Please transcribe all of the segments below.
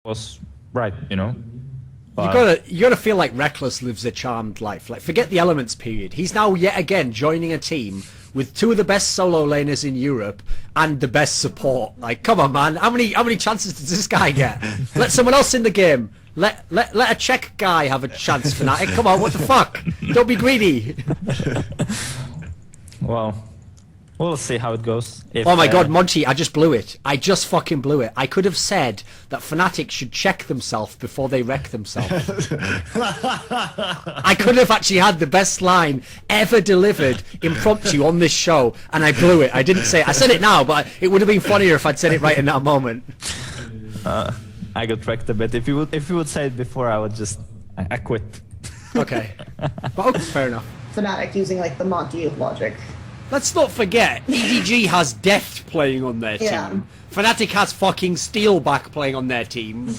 was right, You gotta feel like Rekkles lives a charmed life. Like, forget the Elements period. He's now yet again joining a team with two of the best solo laners in Europe and the best support. Like, come on, man. How many chances does this guy get? Let someone else in the game. Let a Czech guy have a chance, Fnatic. Come on, what the fuck? Don't be greedy. Well, we'll see how it goes. Oh my god, Monte, I just blew it. I just fucking blew it. I could have said that Fnatic should check themselves before they wreck themselves. I could have actually had the best line ever delivered impromptu on this show, and I blew it. I didn't say it. I said it now, but it would have been funnier if I'd said it right in that moment. I got wrecked a bit. If you would say it before, I would just... I quit. Okay. But okay, fair enough. Fnatic using like the Monte logic. Let's not forget, EDG has Deft playing on their team. Fnatic has fucking Steelback playing on their team.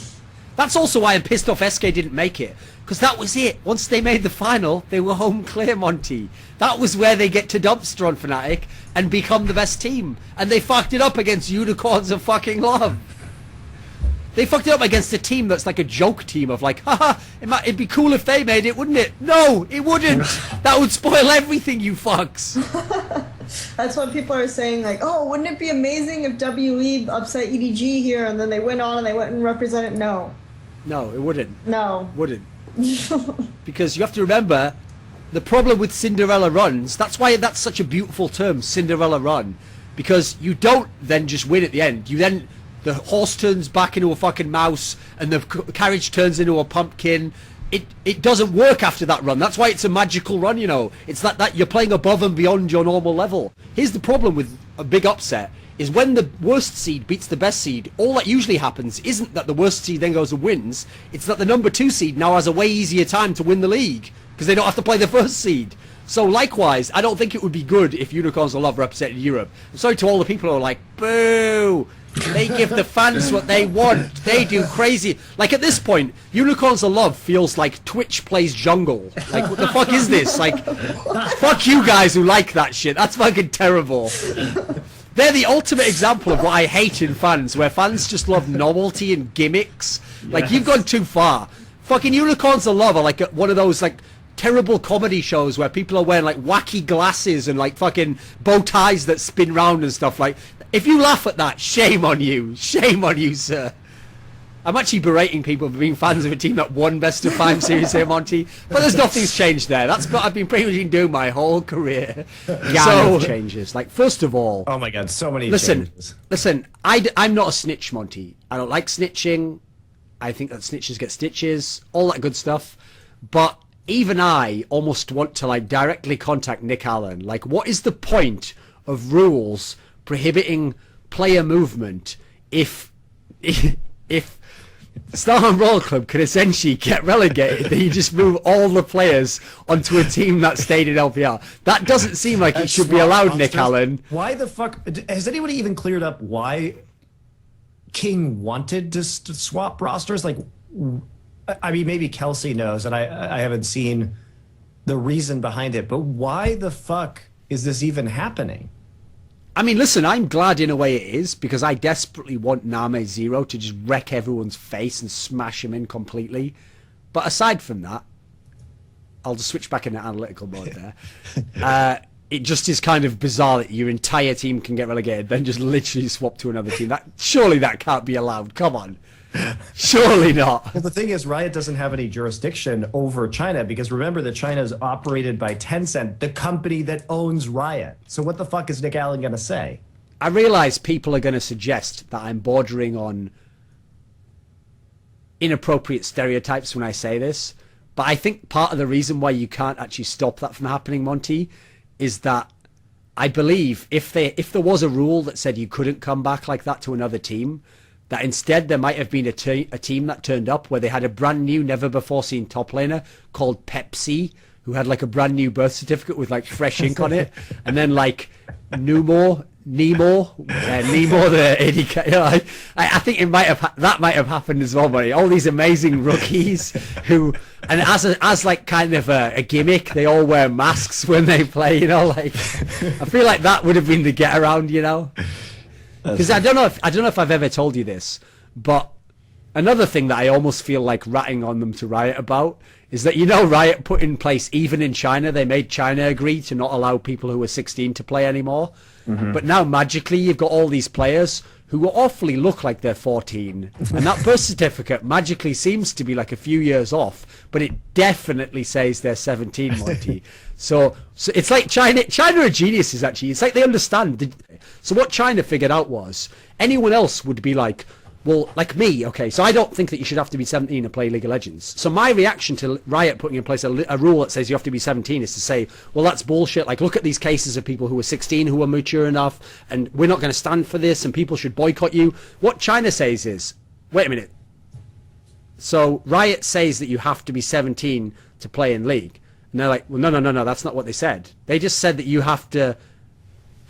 That's also why I'm pissed off SK didn't make it. Because that was it. Once they made the final, they were home clear, Monte. That was where they get to dumpster on Fnatic and become the best team. And they fucked it up against Unicorns of fucking Love. They fucked it up against a team that's like a joke team of like, haha, it'd be cool if they made it, wouldn't it? No, it wouldn't. That would spoil everything, you fucks. That's what people are saying, like, oh, wouldn't it be amazing if WE upset EDG here and then they went on and they went and represented? No. No, it wouldn't. No. Wouldn't. Because you have to remember, the problem with Cinderella runs, that's why that's such a beautiful term, Cinderella run. Because you don't then just win at the end. You then... The horse turns back into a fucking mouse, and the carriage turns into a pumpkin. It doesn't work after that run. That's why it's a magical run, It's that you're playing above and beyond your normal level. Here's the problem with a big upset, is when the worst seed beats the best seed, all that usually happens isn't that the worst seed then goes and wins, it's that the number 2 seed now has a way easier time to win the league, because they don't have to play the first seed. So likewise, I don't think it would be good if Unicorns of Love represented Europe. I'm sorry to all the people who are like, boo! They give the fans what they want. They do crazy. Like, at this point, Unicorns of Love feels like Twitch plays jungle. Like, what the fuck is this? Like, fuck you guys who like that shit. That's fucking terrible. They're the ultimate example of what I hate in fans, where fans just love novelty and gimmicks. Like, you've gone too far. Fucking Unicorns of Love are like one of those, like, terrible comedy shows where people are wearing like wacky glasses and like fucking bow ties that spin round and stuff. Like, if you laugh at that, shame on you, sir. I'm actually berating people for being fans of a team that won best of 5 series here, Monte, but there's nothing's changed there. That's what I've been pretty much doing my whole career. So changes. Like, first of all, oh my god, so many changes. Listen, I'm not a snitch, Monte. I don't like snitching. I think that snitches get stitches, all that good stuff. But even I almost want to like directly contact Nick Allen. Like, what is the point of rules prohibiting player movement if Star Roll Club could essentially get relegated? That you just move all the players onto a team that stayed in LPR. That doesn't seem like it should be allowed, Nick Allen. Why the fuck? Has anybody even cleared up why King wanted to swap rosters? Like, I mean, maybe Kelsey knows, and I haven't seen the reason behind it, but why the fuck is this even happening? I mean, listen, I'm glad in a way it is, because I desperately want Name Zero to just wreck everyone's face and smash him in completely. But aside from that, I'll just switch back into analytical mode there. It just is kind of bizarre that your entire team can get relegated, then just literally swap to another team. Surely that can't be allowed. Come on. Surely not. Well, the thing is, Riot doesn't have any jurisdiction over China, because remember that China is operated by Tencent, the company that owns Riot. So what the fuck is Nick Allen going to say? I realize people are going to suggest that I'm bordering on inappropriate stereotypes when I say this, but I think part of the reason why you can't actually stop that from happening, Monte, is that I believe if there was a rule that said you couldn't come back like that to another team, that instead there might have been a team that turned up where they had a brand new, never before seen top laner called Pepsi, who had like a brand new birth certificate with like fresh ink on it, and then like Nemo the ADK. You know, I think that might have happened as well, buddy. All these amazing rookies who, and as like kind of a gimmick, they all wear masks when they play. You know, like I feel like that would have been the get around. You know. Because I don't know if I've ever told you this, but Another thing that I almost feel like ratting on them to Riot about is that, you know, Riot put in place, even in China, they made China agree to not allow people who are 16 to play anymore. But now magically you've got all these players who awfully look like they're 14, and that birth certificate magically seems to be like a few years off, but it definitely says they're 17, Monty. So it's like China are geniuses, actually. It's like they understand. So what China figured out was anyone else would be like, well, like me, okay, so I don't think that you should have to be 17 to play League of Legends. So my reaction to Riot putting in place a rule that says you have to be 17 is to say, well, that's bullshit. Like, look at these cases of people who are 16 who are mature enough, and we're not going to stand for this, and people should boycott you. What China says is, wait a minute. So Riot says that you have to be 17 to play in League. And they're like, well, no, that's not what they said. They just said that you have to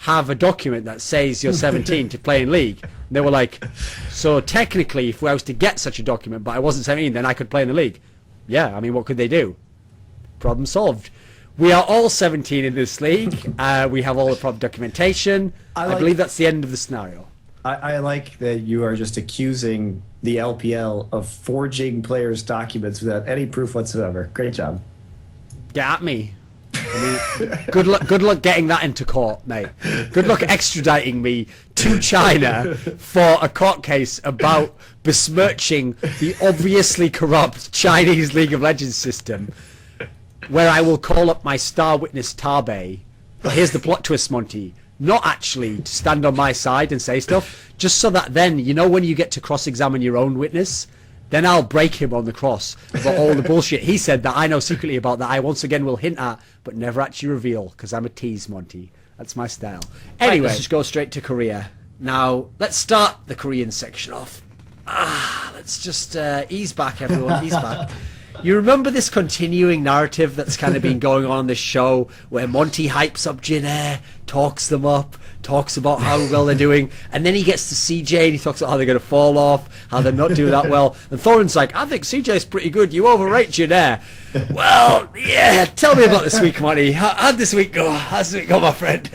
have a document that says you're 17 to play in League. And they were like, so technically, if I was to get such a document, but I wasn't 17, then I could play in the League. Yeah, I mean, what could they do? Problem solved. We are all 17 in this league. We have all the proper documentation. I believe that's the end of the scenario. I like that you are just accusing the LPL of forging players' documents without any proof whatsoever. Great job. Get at me. I mean, good luck getting that into court, mate. Good luck extraditing me to China for a court case about besmirching the obviously corrupt Chinese League of Legends system, where I will call up my star witness Tabe. But here's the plot twist, Monty. Not actually to stand on my side and say stuff, just so that then, you know, when you get to cross-examine your own witness, then I'll break him on the cross for all the bullshit he said that I know secretly about, that I once again will hint at, but never actually reveal, because I'm a tease, Monty. That's my style. Anyway, let's just go straight to Korea. Now, let's start the Korean section off. Let's just ease back, everyone, ease back. You remember this continuing narrative that's kind of been going on this show, where Monty hypes up Jire, talks them up, talks about how well they're doing, and then he gets to CJ and he talks about how they're going to fall off, how they're not doing that well, and Thooorin's like, I think CJ's pretty good, you overrate Jire. Well, yeah, tell me about this week, Monty. How'd this week go? How's this week go, my friend?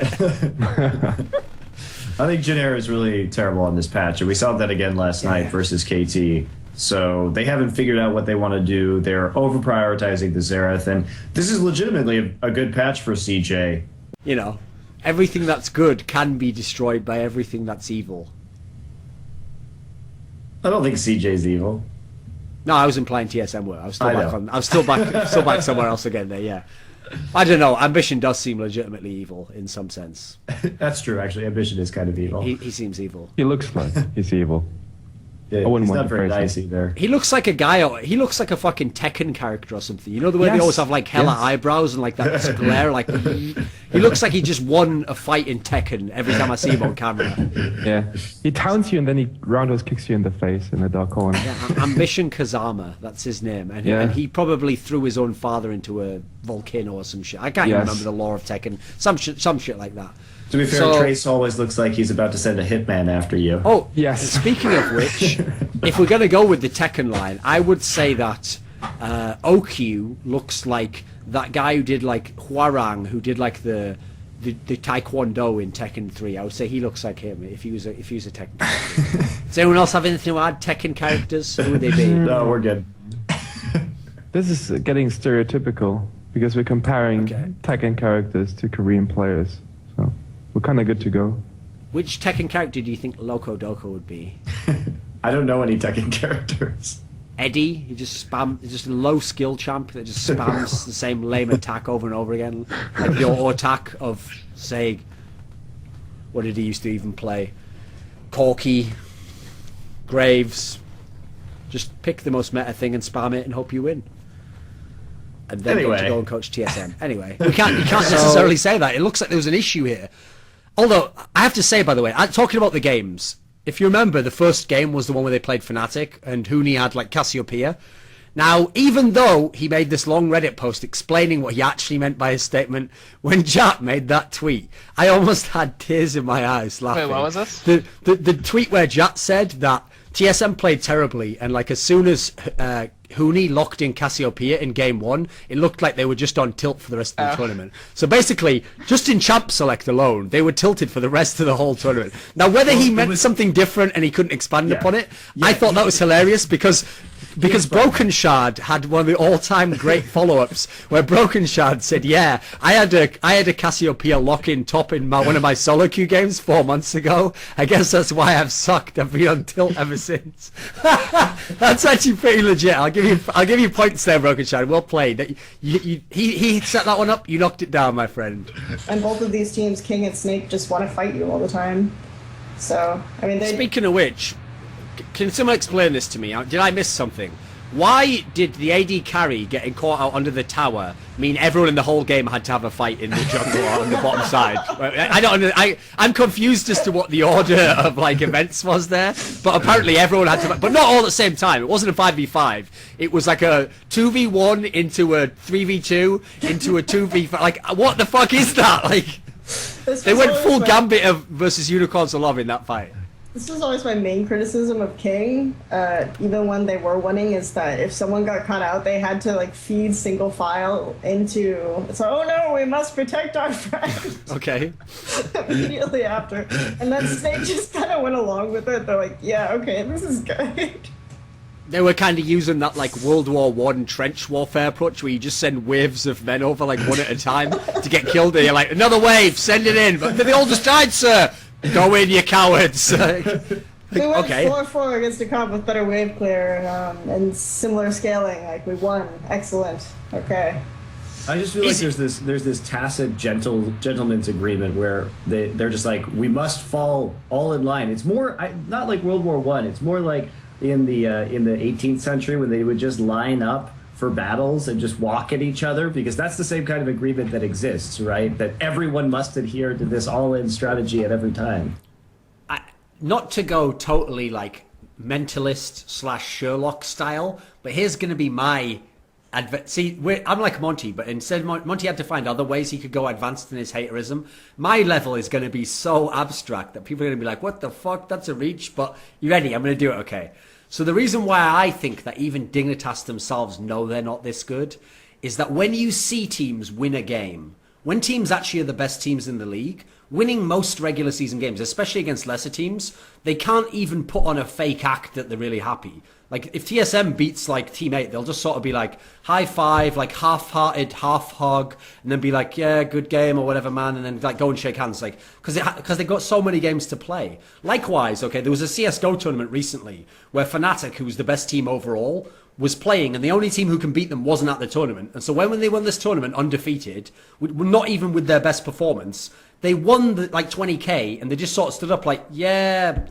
I think Jire is really terrible on this patch, and we saw that again last night versus KT. So they haven't figured out what they want to do. They're over-prioritizing the Xerath, and this is legitimately a good patch for CJ. You know, everything that's good can be destroyed by everything that's evil. I don't think CJ's evil. No, I was implying TSM were. I was still back somewhere else again there, yeah. I don't know, Ambition does seem legitimately evil in some sense. That's true, actually. Ambition is kind of evil. He seems evil. He looks like he's evil. Yeah, I wouldn't he's want not to very praise nice him. either. He looks like a guy, he looks like a fucking Tekken character or something. You know the way they always have like hella eyebrows and like that glare? Like, he looks like he just won a fight in Tekken every time I see him on camera. Yeah, he taunts you and then he roundhouse kicks you in the face in the dark corner. Yeah, Ambition Kazama, that's his name. And he probably threw his own father into a volcano or some shit. I can't even remember the lore of Tekken. Some shit like that. To be fair, Trace always looks like he's about to send a hitman after you. Oh, yes. Speaking of which, if we're going to go with the Tekken line, I would say that OQ looks like that guy who did like Hwarang, who did like the Taekwondo in Tekken 3. I would say he looks like him if he was a Tekken character. Does anyone else have anything to add? Tekken characters? Who would they be? No, we're good. This is getting stereotypical because we're comparing Tekken characters to Korean players. So we're kind of good to go. Which Tekken character do you think Loco Doco would be? I don't know any Tekken characters. Eddie, he's just a low skill champ that just spams the same lame attack over and over again, like the auto attack of, say, what did he used to even play? Corky, Graves. Just pick the most meta thing and spam it and hope you win. And then get to go and coach TSM. Anyway, you can't necessarily say that. It looks like there was an issue here. Although I have to say, by the way, talking about the games. If you remember, the first game was the one where they played Fnatic, and Huni had, like, Cassiopeia. Now, even though he made this long Reddit post explaining what he actually meant by his statement, when Jat made that tweet, I almost had tears in my eyes laughing. Wait, what was this? The tweet where Jat said that TSM played terribly, and, like, as soon as Huni locked in Cassiopeia in game 1, it looked like they were just on tilt for the rest of the tournament. So basically, just in champ select alone, they were tilted for the rest of the whole tournament. Now, whether he meant something different and he couldn't expand upon it, I thought that was hilarious because Broken Shard had one of the all-time great follow-ups where Broken Shard said, "Yeah, I had a Cassiopeia lock-in top in one of my solo queue games 4 months ago. I guess that's why I've sucked. I've been on tilt ever since." That's actually pretty legit. I'll give you points there, Broken Shard. Well played. He set that one up. You knocked it down, my friend. And both of these teams, King and Snake, just want to fight you all the time. So I mean, speaking of which. Can someone explain this to me? Did I miss something? Why did the AD carry getting caught out under the tower mean everyone in the whole game had to have a fight in the jungle or on the bottom side? I'm confused as to what the order of like events was there, but apparently everyone had to, but not all at the same time. It wasn't a 5v5. It was like a 2v1 into a 3v2 into a 2v5. Like, what the fuck is that? Like, they went full Gambit of versus Unicorns of Love in that fight. This was always my main criticism of King, even when they were winning, is that if someone got caught out, they had to like feed single file into. So, oh no, we must protect our friend. Okay. Immediately after, and then Snake just kind of went along with it. They're like, yeah, okay, this is good. They were kind of using that like World War I trench warfare approach where you just send waves of men over like one at a time to get killed. And you're like, another wave, send it in. But they all just died, sir. Go in, you cowards! They went 4-4 against a comp with better wave clear and similar scaling. Like, we won. Excellent. Okay. I just feel like there's this tacit gentleman's agreement where they're just like, we must fall all in line. It's more not like World War I. It's more like in the 18th century when they would just line up for battles and just walk at each other, because that's the same kind of agreement that exists, right? That everyone must adhere to this all-in strategy at every time. Not to go totally like mentalist / Sherlock style, but here's going to be my see. I'm like Monte, but instead Monte had to find other ways he could go advanced in his haterism. My level is going to be so abstract that people are going to be like, "What the fuck? That's a reach." But you ready? I'm going to do it. Okay. So the reason why I think that even Dignitas themselves know they're not this good is that when you see teams win a game, when teams actually are the best teams in the league, winning most regular season games, especially against lesser teams, they can't even put on a fake act that they're really happy. Like, if TSM beats, like, Team 8, they'll just sort of be like, high five, like, half-hearted, half-hug, and then be like, yeah, good game, or whatever, man, and then, like, go and shake hands, like, because they've got so many games to play. Likewise, okay, there was a CSGO tournament recently where Fnatic, who was the best team overall, was playing, and the only team who can beat them wasn't at the tournament. And so when they won this tournament undefeated, not even with their best performance, they won, like, 20k, and they just sort of stood up like, yeah...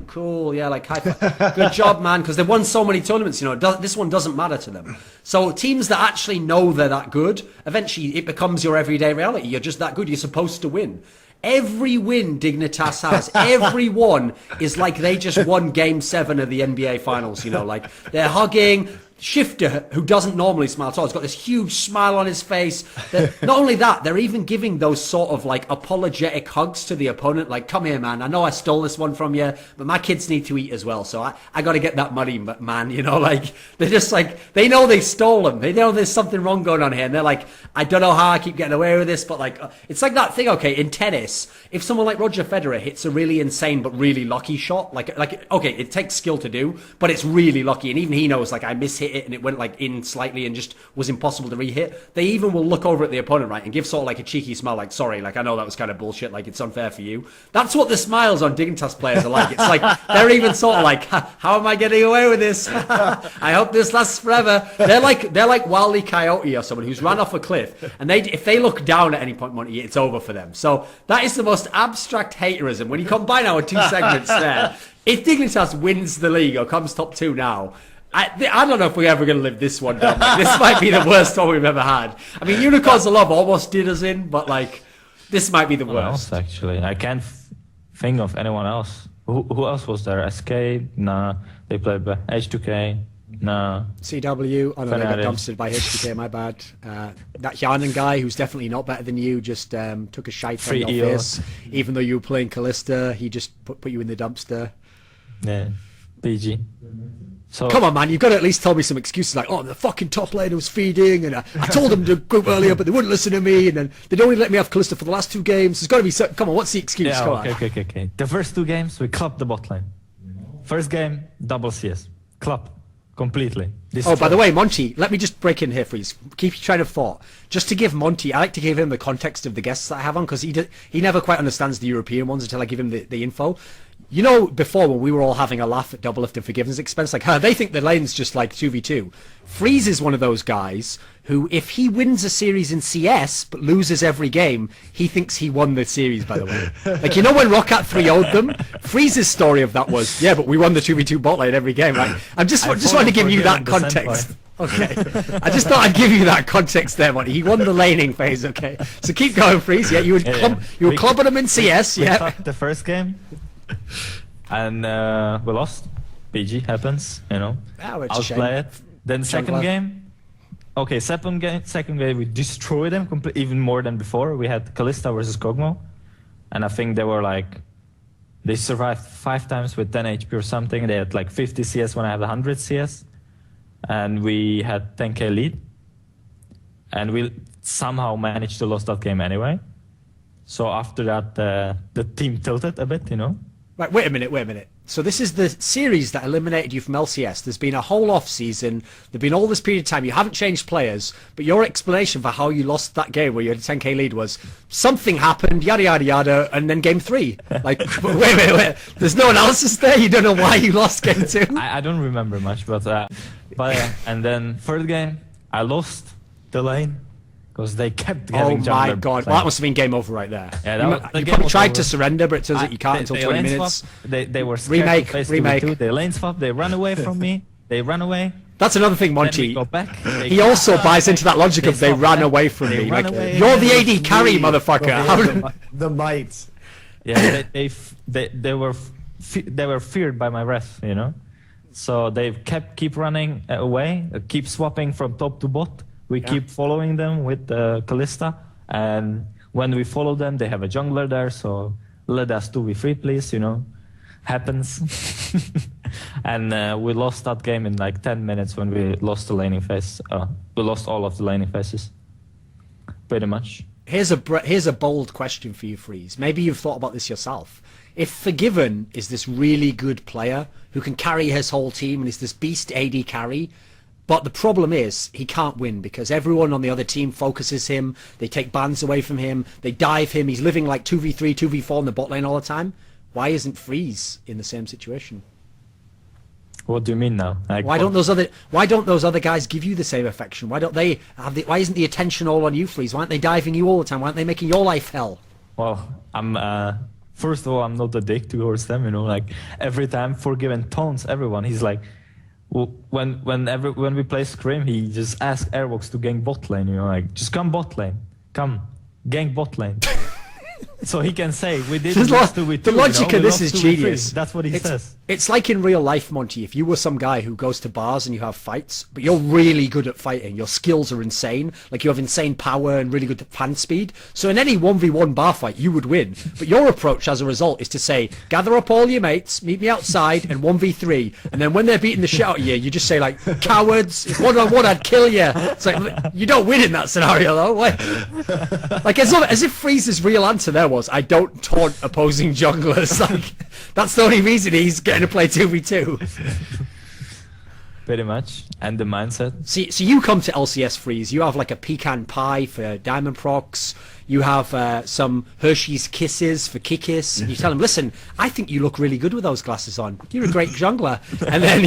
Cool, yeah, like high five. Good job, man, because they've won so many tournaments, you know, this one doesn't matter to them. So teams that actually know they're that good, eventually it becomes your everyday reality. You're just that good, you're supposed to win. Every win Dignitas has, every one is like they just won Game 7 of the NBA Finals, you know, like they're hugging. Shifter, who doesn't normally smile at all, has got this huge smile on his face. Not only that, they're even giving those sort of like apologetic hugs to the opponent, like, come here, man, I know I stole this one from you, but my kids need to eat as well, so I got to get that money, man, you know, like, they're just like, they know they stole them, they know there's something wrong going on here, and they're like, I don't know how I keep getting away with this, but like, it's like that thing, okay, in tennis, if someone like Roger Federer hits a really insane but really lucky shot, like okay, it takes skill to do, but it's really lucky, and even he knows, like, I mishit it and it went like in slightly and just was impossible to re-hit, they even will look over at the opponent, right, and give sort of like a cheeky smile, like, sorry, like, I know that was kind of bullshit, like, it's unfair for you. That's what the smiles on Dignitas players are like. It's like they're even sort of like, how am I getting away with this? I hope this lasts forever. They're like Wile E. Coyote or someone who's ran off a cliff, and if they look down at any point, Monty, it's over for them. So that is the most abstract haterism. When you combine our two segments there, if Dignitas wins the league or comes top 2 now, I don't know if we're ever going to live this one down. Like, this might be the worst one we've ever had. I mean, Unicorns of Love almost did us in, but like, this might be the worst. Else, actually, I can't think of anyone else. Who else was there? SK? Nah. They played by H2K? Nah. CW? Oh no, they got dumpstered by H2K, my bad. That Hyanan guy, who's definitely not better than you, just took a shite on your face. Even though you were playing Callista, he just put you in the dumpster. Yeah. PG. So Come on, man, you've got to at least tell me some excuses like, oh, the fucking top laner was feeding, and I told them to group earlier, but they wouldn't listen to me, and then they'd only let me have Kalista for the last 2 games. There's got to be some... Come on, what's the excuse? Yeah, Come on. okay. The first 2 games, we clubbed the bot lane. First game, double CS. Club. Completely. Oh, by the way, Monte, let me just break in here, please. Keep your train of thought. Just to give Monte, I like to give him the context of the guests that I have on, because he never quite understands the European ones until I give him the info. You know, before when we were all having a laugh at Double Lift and Forgiveness expense, like, they think the lane's just like 2v2. Freeze is one of those guys who, if he wins a series in CS but loses every game, he thinks he won the series, by the way. Like, you know when Rockat 3-0'd them? Freeze's story of that was, yeah, but we won the 2v2 bot lane every game. Like, I just wanted to give you that context. Okay. I just thought I'd give you that context there, Monty. He won the laning phase, okay? So keep going, Freeze. Yeah, you were clubbing him in CS, yeah. We the first game, and we lost. PG happens, you know. Oh, it's a shame. Outplay it. Then second game, second game we destroyed them even more than before. We had Kalista versus Kog'Maw, and I think they were like, they survived 5 times with 10 HP or something. They had like 50 CS when I had 100 CS, and we had 10k lead, and we somehow managed to lose that game anyway. So after that, the team tilted a bit, you know. Right, wait a minute. So this is the series that eliminated you from LCS. There's been a whole off-season. There's been all this period of time. You haven't changed players, but your explanation for how you lost that game where you had a 10k lead was something happened, yada, yada, yada, and then game 3. Like, wait. There's no analysis there? You don't know why you lost game 2? I don't remember much, but and then third game, I lost the lane. Because they kept getting jungler. Oh my god, well, that must have been game over right there. Yeah, you probably tried to surrender, but it turns out you can't until 20 minutes. They were scared to face remake. 2v2. They lane swap, they run away from me, they run away. That's another thing, Monty. Go back, he also buys into that logic of they ran away from me. Like, you're the AD carry, motherfucker. The might. Yeah, they were feared by my wrath, you know. So they keep running away, keep swapping from top to bot. We keep following them with Kalista, and when we follow them, they have a jungler there, so let us 2v3, please, you know. Happens. And we lost that game in like 10 minutes when we lost the laning phase. We lost all of the laning phases, pretty much. Here's a bold question for you, Freeze. Maybe you've thought about this yourself. If Forgiven is this really good player who can carry his whole team and is this beast AD carry, but the problem is he can't win because everyone on the other team focuses him, they take bans away from him, they dive him, he's living like 2v3, 2v4 in the bot lane all the time. Why isn't Freeze in the same situation? What do you mean now? Like, why don't those other guys give you the same affection? Why don't they have why isn't the attention all on you, Freeze? Why aren't they diving you all the time? Why aren't they making your life hell? Well, first of all, I'm not a dick towards them, you know, like every time Forgiven taunts everyone. He's like, when we play Scrim, he just asks Airbox to gank bot lane, you know, like, just come bot lane, come, gank bot lane. So he can say, we did the logic of this is genius. That's what he says. It's like in real life, Monty, if you were some guy who goes to bars and you have fights, but you're really good at fighting, your skills are insane, like you have insane power and really good fan speed, so in any 1v1 bar fight, you would win. But your approach as a result is to say, gather up all your mates, meet me outside, and 1v3, and then when they're beating the shit out of you, you just say like, cowards, if 1-on-1 I'd kill you. It's like, you don't win in that scenario though. Like as if Freeze's real answer there was, I don't taunt opposing junglers. Like, that's the only reason he's getting to play 2v2. Pretty much. And the mindset. See, so you come to LCS Freeze, you have like a pecan pie for Diamond Procs, you have some Hershey's Kisses for Kikis, and you tell them, listen, I think you look really good with those glasses on. You're a great jungler. And then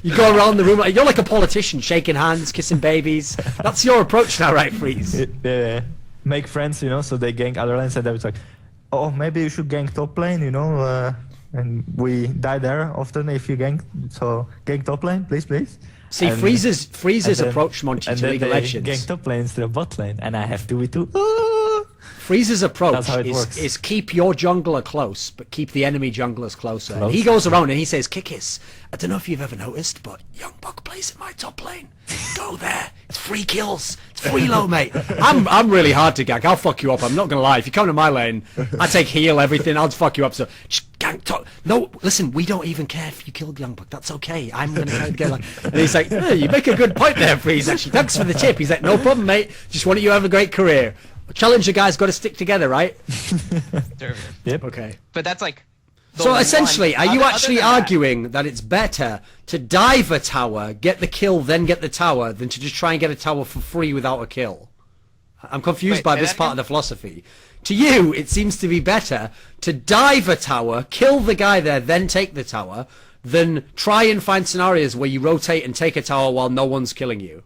you go around the room, like, you're like a politician, shaking hands, kissing babies. That's your approach now, right, Freeze? Make friends, you know, so they gank other lanes, and then it's like, oh, maybe you should gank top lane, you know, and we die there often if you gank, so gank top lane, please. See, and Freeze's approach, Monty, to League of Legends. Gank top lane instead of bot lane, and I have 2v2. Freeze's approach is keep your jungler close, but keep the enemy junglers closer. And he goes around and he says, Kikis, I don't know if you've ever noticed, but Young Buck plays in my top lane. Go there. It's free kills. It's free low, mate. I'm really hard to gank. I'll fuck you up. I'm not going to lie. If you come to my lane, I take heal, everything. I'll fuck you up. So just no, listen, we don't even care if you killed Youngbuck. That's okay. I'm going to get like... And he's like, hey, you make a good point there, Freeze, actually. Thanks for the tip. He's like, no problem, mate. Just want you to have a great career. Challenger guys got to stick together, right? Yep. Okay. But that's like... the So one. essentially, are you Other actually than that- arguing that it's better to dive a tower, get the kill, then get the tower, than to just try and get a tower for free without a kill? I'm confused Wait, by say this that part of again? the philosophy. To you, it seems to be better to dive a tower, kill the guy there, then take the tower, than try and find scenarios where you rotate and take a tower while no one's killing you.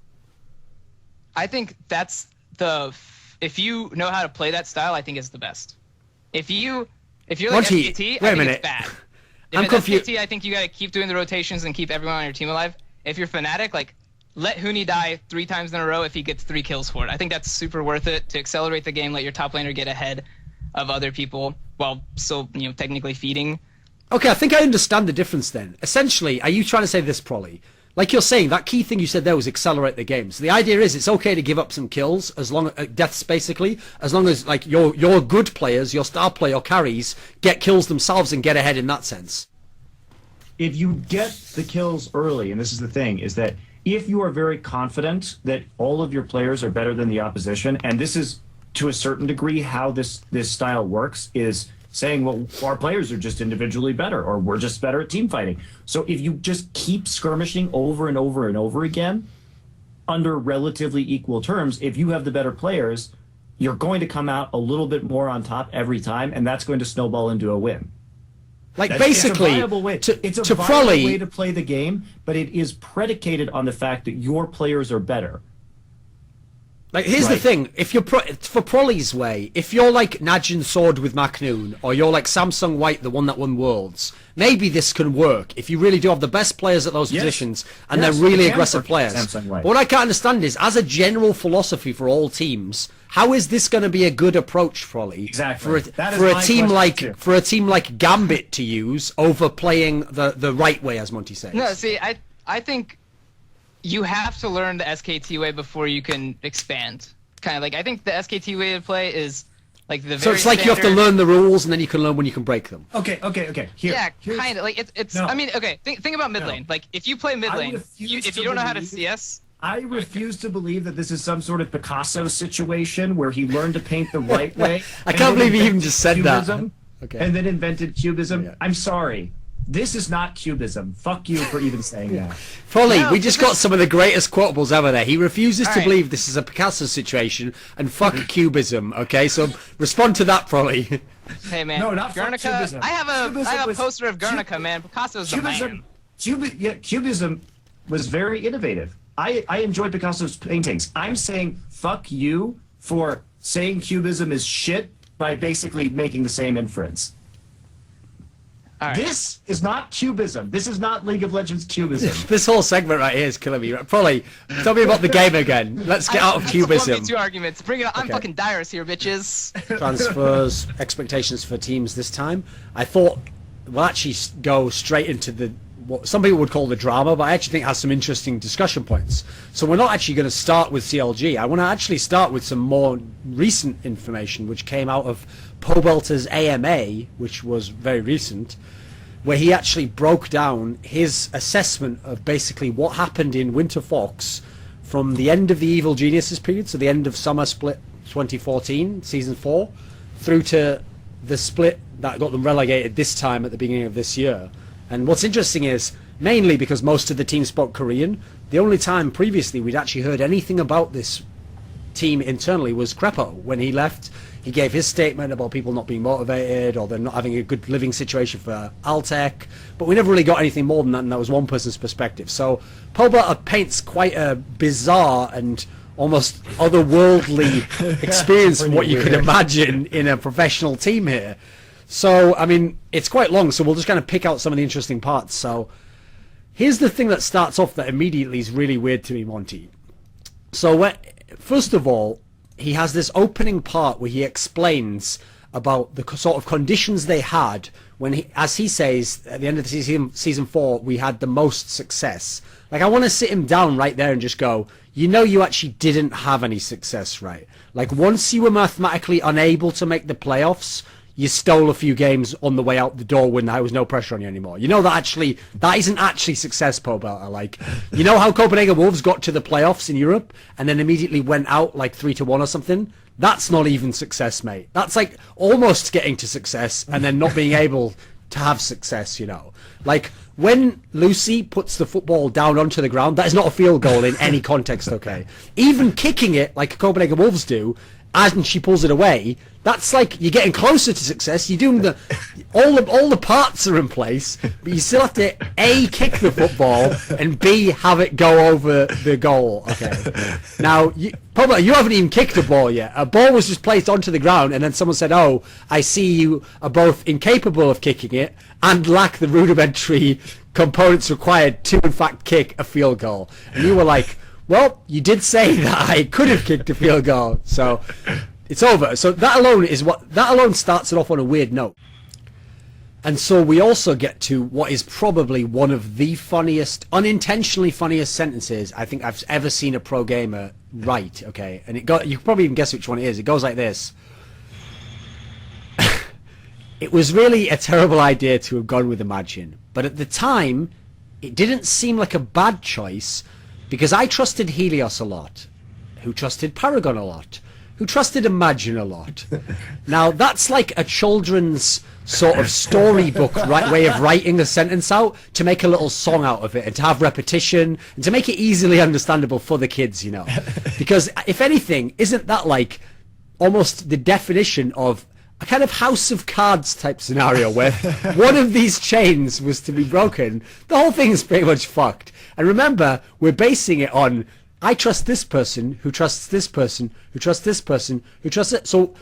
I think that's the... If you know how to play that style, I think it's the best. If you're like Monte, SKT, wait a I think minute. it's bad. If I'm it's confused. SKT, I think you gotta keep doing the rotations and keep everyone on your team alive. If you're Fnatic, like, let Huni die 3 times in a row if he gets 3 kills for it. I think that's super worth it to accelerate the game, let your top laner get ahead of other people while still, technically feeding. Okay, I think I understand the difference then. Essentially, are you trying to say this, Prolly? Like you're saying, that key thing you said there was accelerate the game. So the idea is it's okay to give up some kills, as long deaths basically, as long as like your good players, your star player, your carries get kills themselves and get ahead in that sense. If you get the kills early, and this is the thing, is that if you are very confident that all of your players are better than the opposition, and this is to a certain degree how this style works, is saying, well, our players are just individually better, or we're just better at team fighting. So if you just keep skirmishing over and over and over again, under relatively equal terms, if you have the better players, you're going to come out a little bit more on top every time, and that's going to snowball into a win. Like It's a basically, viable way. It's a to viable Prolly, way to play the game, but it is predicated on the fact that your players are better. like here's the Right. thing: if you're for Prolly's way, if you're like Najin Sword with Macnoon, or you're like Samsung White, the one that won Worlds, maybe this can work if you really do have the best players at those Yes. positions and Yes, they're really it can aggressive work, players. Samsung White. But what I can't understand is, as a general philosophy for all teams, how is this going to be a good approach, Prolly? Exactly. For That is for a my team question, like too. for a team like Gambit to use over playing the right way, as Monty says. No, see, I think you have to learn the SKT way before you can expand. Kind of like, I think the SKT way to play is like the very So it's like you have to standard- learn the rules and then you can learn when you can break them. Okay. Yeah, Here's- kind of. Like it's. No. I mean, okay. Think about mid lane. Like if you play mid I lane, refuse if to you don't know how to believe- CS, I refuse to believe that this is some sort of Picasso situation where he learned to paint the right way. I and can't then believe he even invented just said that. cubism, Okay. And then invented cubism. Yeah. I'm sorry. This is not cubism. Fuck you for even saying that. Prolly, No, we just this got some of the greatest quotables ever there. He refuses to Alright. believe this is a Picasso situation and fuck cubism, okay? So respond to that, Prolly. hey man, No, not fuck Guernica. cubism. I have a Cubism was- poster of Guernica, man. Picasso's the man. Cubism was very innovative. I enjoy Picasso's paintings. I'm saying fuck you for saying cubism is shit by basically making the same inference. All right. This is not cubism. This is not League of Legends cubism. This whole segment right here is killing me. Prolly, tell me about the game again. Let's get out of cubism. Two arguments. Bring it on. I'm Okay. fucking Dyrus here, bitches. Transfers, expectations for teams this time. I thought we'll actually go straight into what some people would call the drama, but I actually think it has some interesting discussion points. So we're not actually going to start with CLG. I want to actually start with some more recent information, which came out of Pobelter's AMA, which was very recent, where he actually broke down his assessment of basically what happened in Winterfox from the end of the Evil Geniuses period, so the end of Summer Split 2014, Season 4, through to the split that got them relegated this time at the beginning of this year. And what's interesting is, mainly because most of the team spoke Korean, the only time previously we'd actually heard anything about this team internally was Crepo. When he left, he gave his statement about people not being motivated or they're not having a good living situation for Altec, but we never really got anything more than that, and that was one person's perspective. So Pobelter paints quite a bizarre and almost otherworldly experience from what you could imagine in a professional team here. So, I mean, it's quite long, so we'll just kind of pick out some of the interesting parts. So, here's the thing that starts off that immediately is really weird to me, Monty. So, first of all, he has this opening part where he explains about the sort of conditions they had when, as he says, at the end of the season 4, we had the most success. Like, I want to sit him down right there and just go, you actually didn't have any success, right? Like, once you were mathematically unable to make the playoffs, you stole a few games on the way out the door when there was no pressure on you anymore. You know that isn't actually success, Pobelter. Like, you know how Copenhagen Wolves got to the playoffs in Europe and then immediately went out like 3-1 or something? That's not even success, mate. That's like almost getting to success and then not being able to have success, you know. Like, when Lucy puts the football down onto the ground, that is not a field goal in any context, okay? Even kicking it like Copenhagen Wolves do, and she pulls it away, that's like you're getting closer to success. You're doing all the parts are in place, but you still have to A, kick the football, and B, have it go over the goal. Okay. Now, probably you haven't even kicked a ball yet. A ball was just placed onto the ground, and then someone said, "Oh, I see you are both incapable of kicking it and lack the rudimentary components required to, in fact, kick a field goal." And you were like, well, you did say that I could have kicked a field goal, so it's over. So that alone starts it off on a weird note. And so we also get to what is probably one of the funniest, unintentionally funniest sentences I think I've ever seen a pro gamer write. Okay, and you can probably even guess which one it is. It goes like this: "It was really a terrible idea to have gone with Imagine, but at the time, it didn't seem like a bad choice." Because I trusted Helios a lot, who trusted Paragon a lot, who trusted Imagine a lot. Now, that's like a children's sort of storybook way of writing a sentence out, to make a little song out of it, and to have repetition, and to make it easily understandable for the kids, you know. Because, if anything, isn't that like almost the definition of a kind of House of Cards type scenario where one of these chains was to be broken? The whole thing is pretty much fucked. And remember, we're basing it on, I trust this person, who trusts this person, who trusts this person, who trusts it. So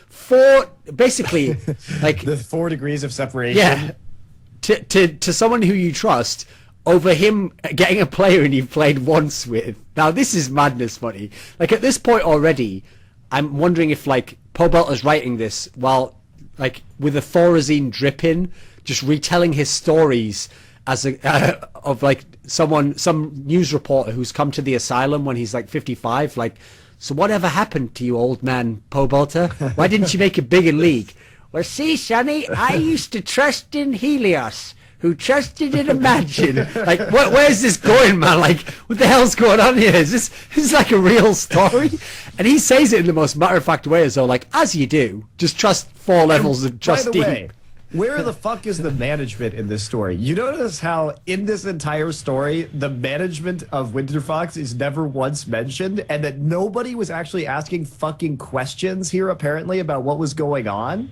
basically, like... the 4 degrees of separation. Yeah. To someone who you trust, over him getting a player and you've played once with. Now, this is madness, money. Like, at this point already, I'm wondering if, like, Pobelter's writing this while, like, with a Thorazine dripping, just retelling his stories as of like some news reporter who's come to the asylum when he's like 55, like, so whatever happened to you, old man Pobelter? Why didn't you make it big in League? Well, see, Sonny, I used to trust in Helios, who trusted in Imagine. Like, where's this going, man? Like, what the hell's going on here? Is this like a real story? And he says it in the most matter-of-fact way, as though, like, as you do, just trust 4 levels of trust deep. Where the fuck is the management in this story? You notice how in this entire story, the management of Winterfox is never once mentioned, and that nobody was actually asking fucking questions here, apparently, about what was going on?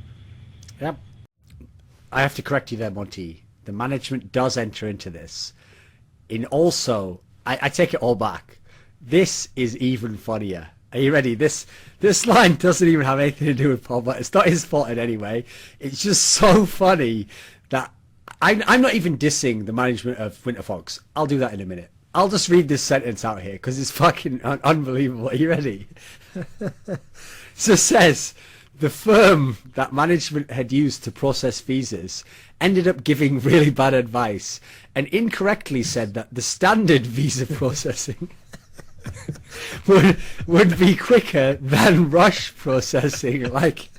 Yep. I have to correct you there, Monte. The management does enter into this. In also, I take it all back. This is even funnier. Are you ready? This line doesn't even have anything to do with Paul, but it's not his fault in any way. It's just so funny that I'm not even dissing the management of Winterfox. I'll do that in a minute. I'll just read this sentence out here because it's fucking unbelievable. Are you ready? So it says, the firm that management had used to process visas ended up giving really bad advice and incorrectly said that the standard visa processing would be quicker than rush processing. Like,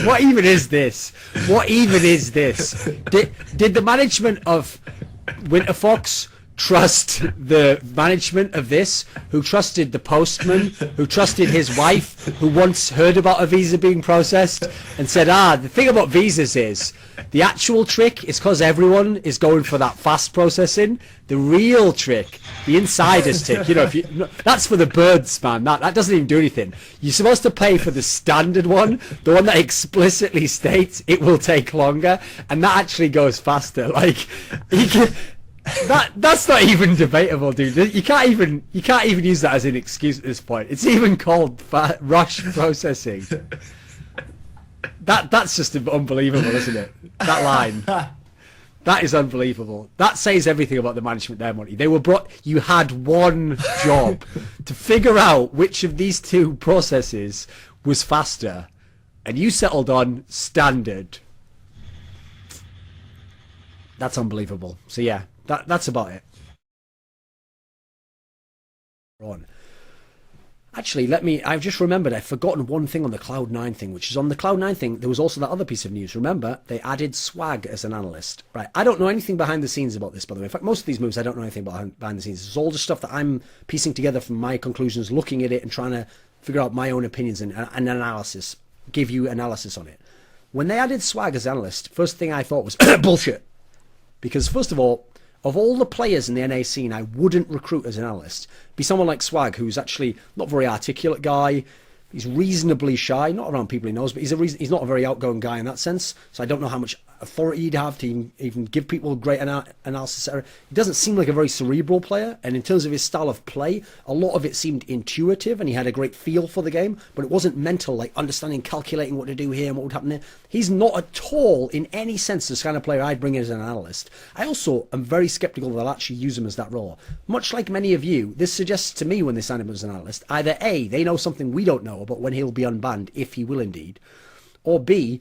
what even is this? What even is this? Did the management of Winterfox trust the management of this, who trusted the postman, who trusted his wife, who once heard about a visa being processed and said, the thing about visas is the actual trick is because everyone is going for that fast processing. The real trick, the insider's trick, you know, that's for the birds, man. That doesn't even do anything. You're supposed to pay for the standard one, the one that explicitly states it will take longer, and that actually goes faster. Like, that's not even debatable, dude. You can't even use that as an excuse at this point. It's even called rush processing. That's just unbelievable, isn't it? That line. That is unbelievable. That says everything about the management there, Monty. They were you had one job to figure out which of these two processes was faster, and you settled on standard. That's unbelievable. So yeah, that's about it. Actually, I've just remembered, I've forgotten one thing on the Cloud9 thing, which is on the Cloud9 thing, there was also that other piece of news. Remember, they added Swag as an analyst. Right, I don't know anything behind the scenes about this, by the way. In fact, most of these moves, I don't know anything about behind the scenes. It's all just stuff that I'm piecing together from my conclusions, looking at it and trying to figure out my own opinions and analysis, give you analysis on it. When they added Swag as analyst, first thing I thought was bullshit. Because first of all the players in the NA scene, I wouldn't recruit as an analyst. Be someone like Swag, who's actually not a very articulate guy. He's reasonably shy, not around people he knows, but he's not a very outgoing guy in that sense. So I don't know how much authority he'd have to even give people great analysis. He doesn't seem like a very cerebral player, and in terms of his style of play, a lot of it seemed intuitive, and he had a great feel for the game, but it wasn't mental, like understanding, calculating what to do here and what would happen there. He's not at all, in any sense, the kind of player I'd bring in as an analyst. I also am very skeptical they'll actually use him as that role. Much like many of you, this suggests to me when they sign him as an analyst, either A, they know something we don't know about when he'll be unbanned, if he will indeed, or B,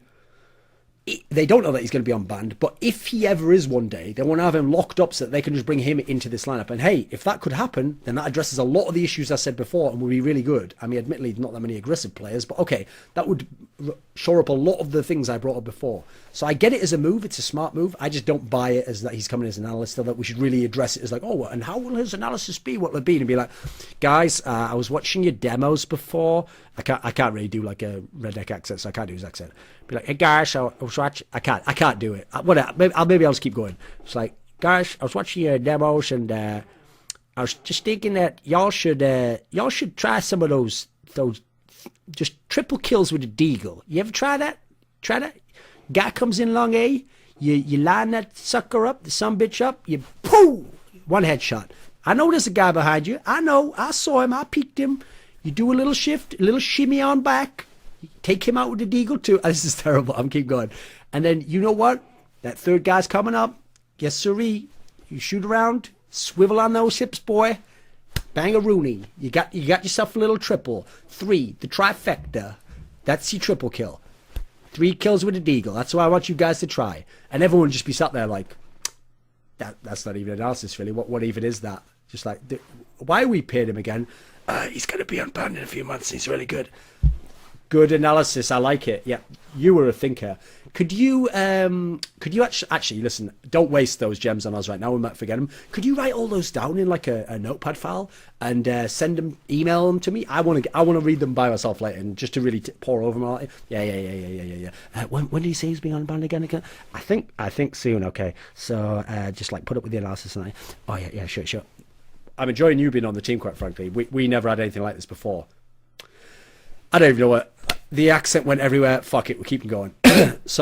they don't know that he's going to be unbanned, but if he ever is one day, they want to have him locked up so that they can just bring him into this lineup. And hey, if that could happen, then that addresses a lot of the issues I said before and would be really good. I mean, admittedly, not that many aggressive players, but okay, that would shore up a lot of the things I brought up before. So I get it as a move, it's a smart move. I just don't buy it as that he's coming as an analyst, so that we should really address it as like, oh, and how will his analysis be? What will it be? And be like, guys, I was watching your demos before. I can't really do like a redneck accent, so I can't do his accent. Be like, hey guys, I was watching. I can't do it. Maybe I'll just keep going. It's like, guys, I was watching your demos and I was just thinking that y'all should try some of those just triple kills with a deagle. You ever try that? Guy comes in long A, you line that sucker up, the sumbitch up, you pooh, one headshot. I know there's a guy behind you. I know. I saw him. I peeked him. You do a little shift, a little shimmy on back. You take him out with the deagle too. This is terrible. I'm keep going. And then you know what? That third guy's coming up. Yes, sirree. You shoot around, swivel on those hips, boy. Bang a Rooney. You got yourself a little triple. 3, the trifecta. That's your triple kill. 3 kills with a deagle. That's what I want you guys to try. And everyone just be sat there like, that's not even analysis really. What even is that? Just like, why we paid him again? He's going to be unbanned in a few months. He's really good. Good analysis. I like it. Yeah, you were a thinker. Could you actually listen? Don't waste those gems on us right now. We might forget them. Could you write all those down in like a notepad file and email them to me? I want to read them by myself later and just to really pour over them all. Yeah. When did he say he's being unbanned again? I think soon. Okay, so just like put up with the analysis and sure. I'm enjoying you being on the team, quite frankly. We never had anything like this before. I don't even know what the accent went everywhere. Fuck it, we're keeping going. So